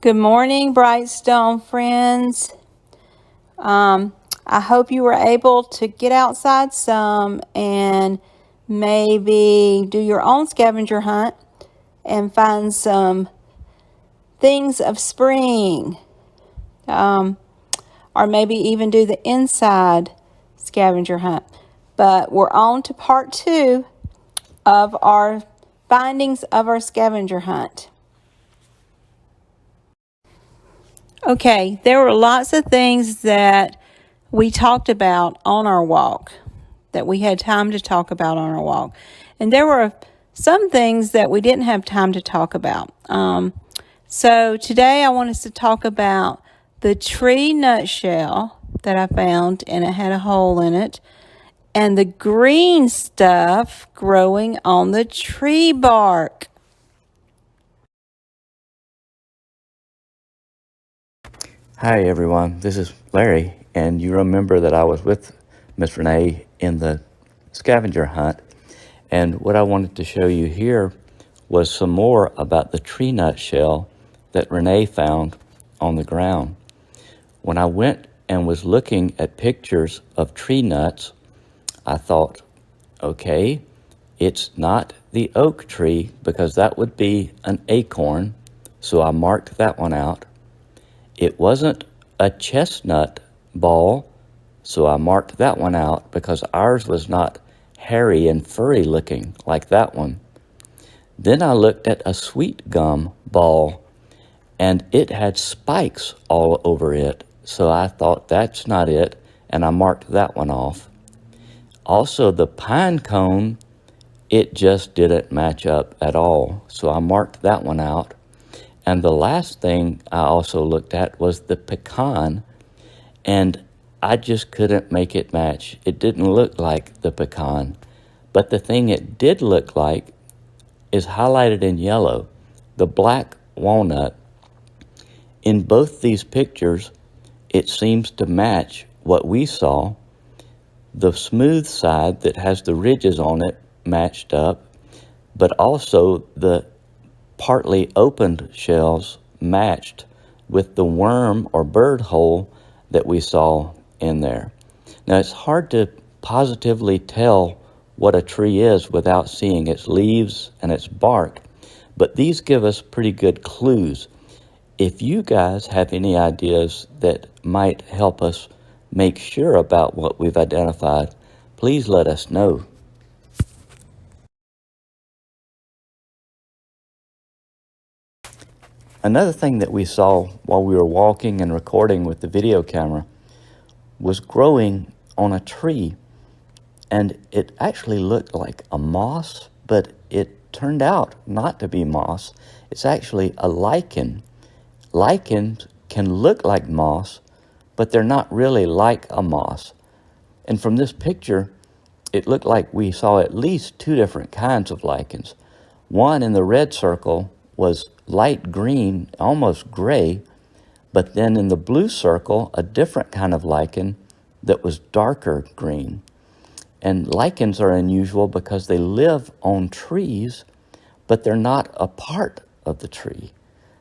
Good morning, Brightstone friends. I hope you were able to get outside some and maybe do your own scavenger hunt and find some things of spring. Or maybe even do the inside scavenger hunt. But we're on to part 2 of our findings of our scavenger hunt. Okay, there were lots of things that we talked about on our walk, that we had time to talk about on our walk. And there were some things that we didn't have time to talk about. So today I want us to talk about the tree nutshell that I found, and it had a hole in it, and the green stuff growing on the tree bark. Hi everyone, this is Larry, and you remember that I was with Miss Renee in the scavenger hunt, and what I wanted to show you here was some more about the tree nut shell that Renee found on the ground. When I went and was looking at pictures of tree nuts, I thought, okay, it's not the oak tree because that would be an acorn, so I marked that one out. It wasn't a chestnut ball, so I marked that one out because ours was not hairy and furry looking like that one. Then I looked at a sweet gum ball, and it had spikes all over it, so I thought that's not it, and I marked that one off. Also, the pine cone, it just didn't match up at all, so I marked that one out. And the last thing I also looked at was the pecan, and I just couldn't make it match. It didn't look like the pecan. But the thing it did look like is highlighted in yellow, the black walnut. In both these pictures, it seems to match what we saw. The smooth side that has the ridges on it matched up, but also the partly opened shells matched with the worm or bird hole that we saw in there. Now, it's hard to positively tell what a tree is without seeing its leaves and its bark, but these give us pretty good clues. If you guys have any ideas that might help us make sure about what we've identified, please let us know. Another thing that we saw while we were walking and recording with the video camera was growing on a tree, and it actually looked like a moss, but it turned out not to be moss. It's actually a lichen. Lichens can look like moss, but they're not really like a moss. And from this picture, it looked like we saw at least 2 different kinds of lichens. One in the red circle was light green, almost gray, but then in the blue circle, a different kind of lichen that was darker green. And lichens are unusual because they live on trees, but they're not a part of the tree.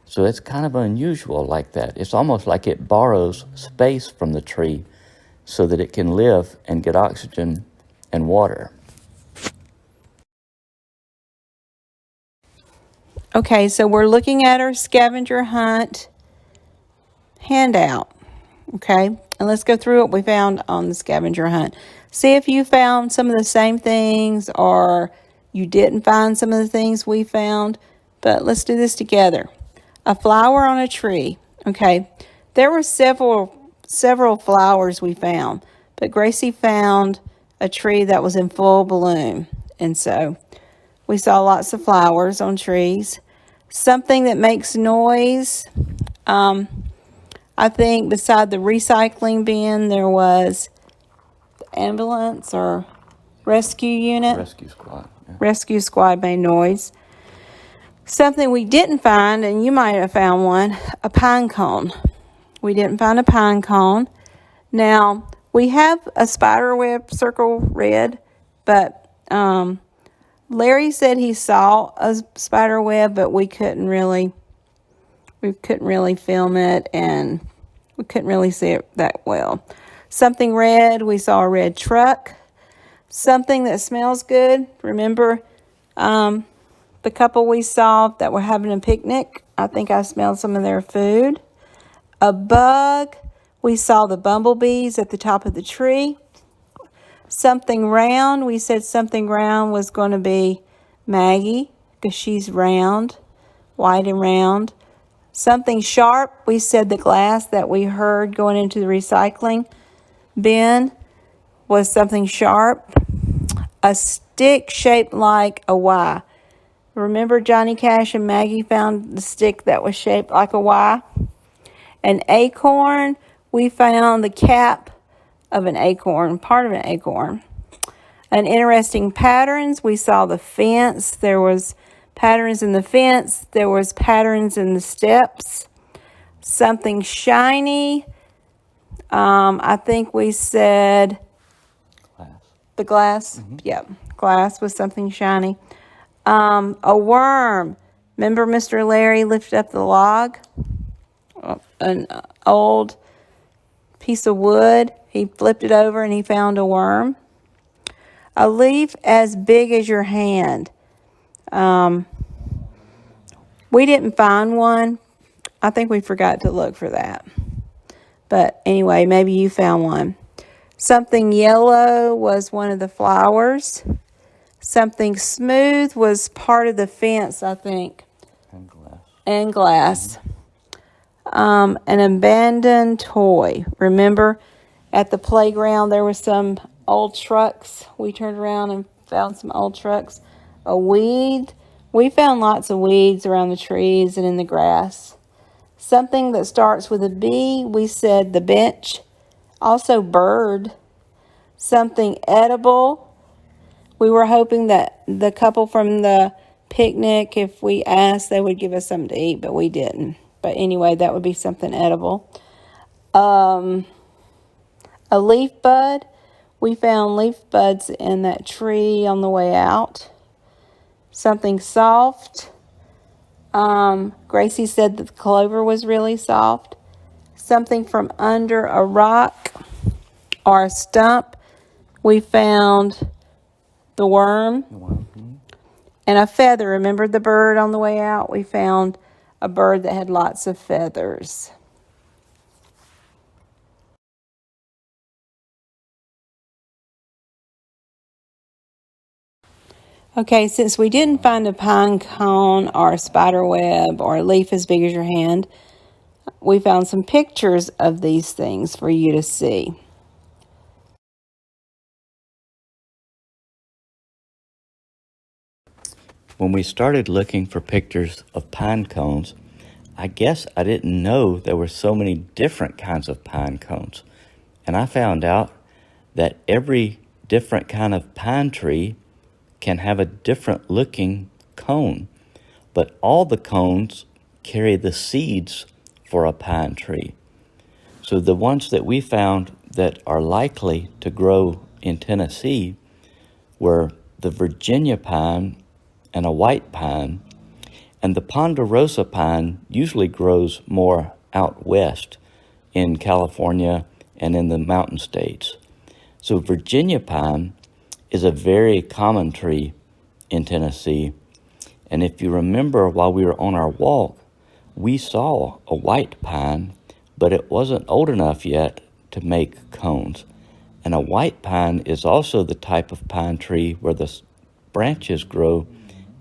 So it's kind of unusual like that. It's almost like it borrows space from the tree so that it can live and get oxygen and water. Okay, so we're looking at our scavenger hunt handout. Okay, and let's go through what we found on the scavenger hunt. See if you found some of the same things or you didn't find some of the things we found. But let's do this together. A flower on a tree. Okay, there were several flowers we found, but Gracie found a tree that was in full bloom, and so we saw lots of flowers on trees. Something that makes noise. I think beside the recycling bin, there was the ambulance or rescue unit. Rescue squad. Yeah. Rescue squad made noise. Something we didn't find, and you might have found one, a pine cone. We didn't find a pine cone. Now, we have a spiderweb circle red, but Larry said he saw a spider web, but we couldn't really We couldn't really film it, and we couldn't really see it that well. Something red, we saw a red truck. Something that smells good. Remember the couple we saw that were having a picnic? I think I smelled some of their food. A bug. We saw the bumblebees at the top of the tree. Something round. We said something round was going to be Maggie because she's round, white and round. Something sharp. We said the glass that we heard going into the recycling bin was something sharp. A stick shaped like a Y. Remember Johnny Cash and Maggie found the stick that was shaped like a Y? An acorn. We found the cap of an acorn, part of an acorn. An interesting patterns. We saw the fence. There was patterns in the fence. There was patterns in the steps. Something shiny. I think we said the glass. Mm-hmm. Yep, glass was something shiny. A worm. Remember Mr. Larry lifted up the log? An old piece of wood. He flipped it over and he found a worm. A leaf as big as your hand. We didn't find one. I think we forgot to look for that. But anyway, maybe you found one. Something yellow was one of the flowers. Something smooth was part of the fence, I think. And glass. An abandoned toy. Remember at the playground there were some old trucks. We turned around and found some old trucks. A weed. We found lots of weeds around the trees and in the grass. Something that starts with a B. We said the bench. Also bird. Something edible. We were hoping that the couple from the picnic, if we asked, they would give us something to eat, but we didn't. But anyway, that would be something edible. A leaf bud. We found leaf buds in that tree on the way out. Something soft. Gracie said that the clover was really soft. Something from under a rock or a stump. We found the worm. And a feather. Remember the bird on the way out? We found a bird that had lots of feathers. Okay, since we didn't find a pine cone or a spider web or a leaf as big as your hand, we found some pictures of these things for you to see. When we started looking for pictures of pine cones, I guess I didn't know there were so many different kinds of pine cones. And I found out that every different kind of pine tree can have a different looking cone, but all the cones carry the seeds for a pine tree. So the ones that we found that are likely to grow in Tennessee were the Virginia pine and a white pine, and the ponderosa pine usually grows more out west in California and in the mountain states. So Virginia pine is a very common tree in Tennessee. And if you remember, while we were on our walk, we saw a white pine, but it wasn't old enough yet to make cones. And a white pine is also the type of pine tree where the branches grow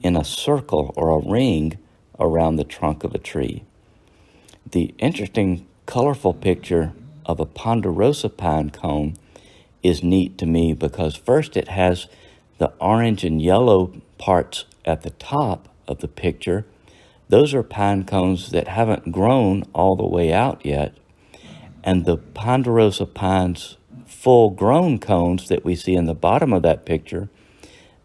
in a circle or a ring around the trunk of a tree. The interesting, colorful picture of a ponderosa pine cone is neat to me because first it has the orange and yellow parts at the top of the picture. Those are pine cones that haven't grown all the way out yet. And the ponderosa pine's full-grown cones that we see in the bottom of that picture,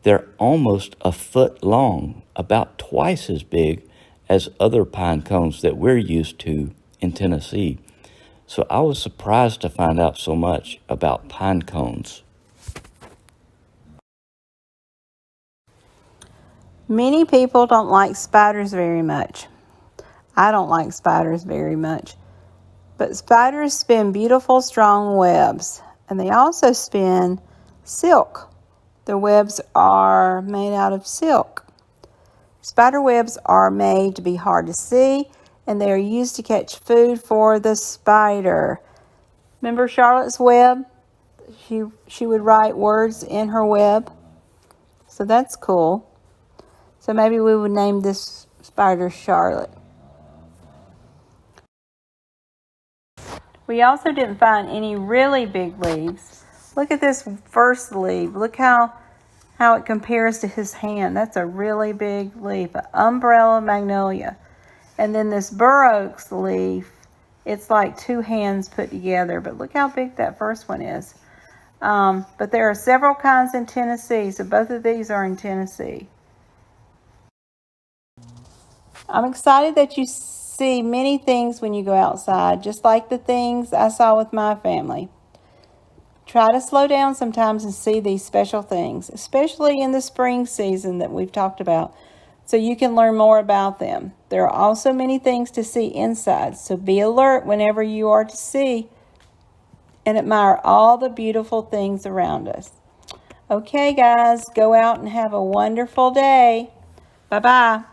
they're almost a foot long, about twice as big as other pine cones that we're used to in Tennessee. So I was surprised to find out so much about pine cones. Many people don't like spiders very much. I don't like spiders very much. But spiders spin beautiful, strong webs. And they also spin silk. Their webs are made out of silk. Spider webs are made to be hard to see, and they are used to catch food for the spider. Remember Charlotte's web? She would write words in her web. So that's cool. So maybe we would name this spider Charlotte. We also didn't find any really big leaves. Look at this first leaf. Look how it compares to his hand. That's a really big leaf, an umbrella magnolia. And then this bur oaks leaf, it's like two hands put together. But look how big that first one is. But there are several kinds in Tennessee, so both of these are in Tennessee. I'm excited that you see many things when you go outside, just like the things I saw with my family. Try to slow down sometimes and see these special things, especially in the spring season that we've talked about, so you can learn more about them. There are also many things to see inside, so be alert whenever you are to see and admire all the beautiful things around us. Okay, guys, go out and have a wonderful day. Bye-bye.